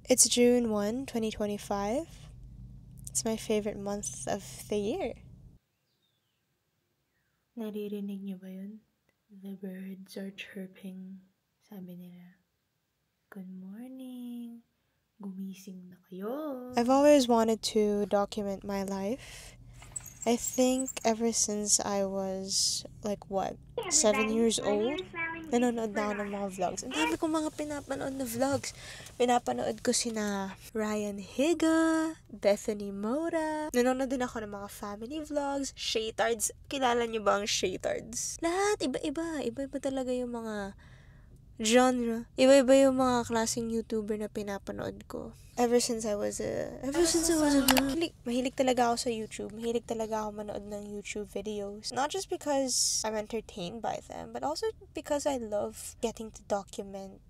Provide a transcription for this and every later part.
It's June 1, 2025. It's my favorite month of the year. Naririnig niyo ba yun? The birds are chirping. Sabi nila, good morning. Gumising na kayo. I've always wanted to document my life. I think ever since I was, 7 years old, nanonood na ako ng mga vlogs. Ang dami kong mga pinapanood na vlogs. Pinapanood ko sina Ryan Higa, Bethany Mora. Nanonood din ako ng mga family vlogs, Shaytards. Kilala niyo ba ang Shaytards? Lahat, iba-iba. Iba-iba talaga yung mga genre. Iba-iba yung mga klaseng YouTuber na pinapanood ko. Ever since I was a mahilig talaga ako sa YouTube. Mahilig talaga ako manood ng YouTube videos. Not just because I'm entertained by them, but also because I love getting to document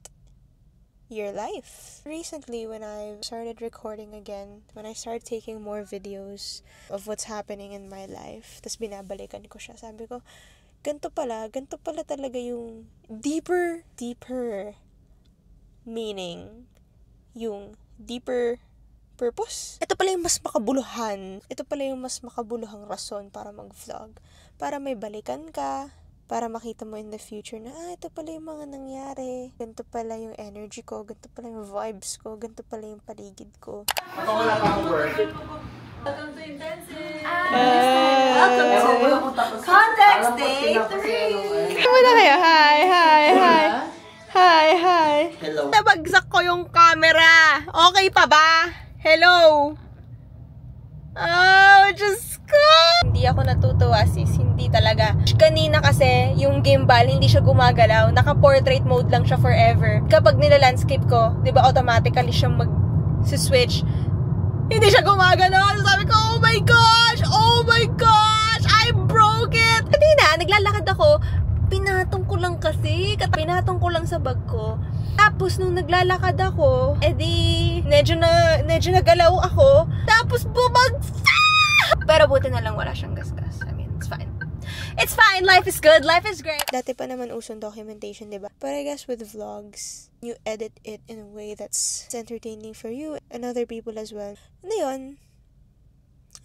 your life. Recently, when I started recording again, when I started taking more videos of what's happening in my life, tas binabalikan ko siya, sabi ko, ganito pala talaga yung deeper meaning, yung deeper purpose. Ito pala yung mas makabuluhan. Ito pala yung mas makabuluhang rason para mag-vlog. Para may balikan ka, para makita mo in the future na, ito pala yung mga nangyari. Ganito pala yung energy ko, ganito pala yung vibes ko, ganito pala yung paligid ko. Welcome to Intensive! Welcome to Context Day 3! Muna kayo. Hi. Hello. Nabagsak ko yung camera. Okay pa ba? Hello? Oh, Diyos ko! Hindi ako natutuwa, sis. Hindi talaga. Kanina kasi, yung gimbal, hindi siya gumagalaw. Naka-portrait mode lang siya forever. Kapag nila-landscape ko, di ba automatically siyang mag-switch. Hindi siya gumagalaw. Sabi ko, oh my gosh! I broke it! Kanina, naglalakad ako. Pinatong ko lang kasi. Pinatong ko lang sa bag ko. Tapos, nung naglalakad ako, medyo nagalaw ako. Tapos, bumagsak! Pero buti na lang wala siyang gasgas. I mean, it's fine. It's fine! Life is good! Life is great! Dati pa naman usong documentation, diba? But I guess with vlogs, you edit it in a way that's entertaining for you and other people as well. And yun.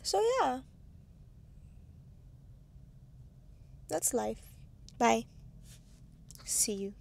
So, yeah. That's life. Bye. See you.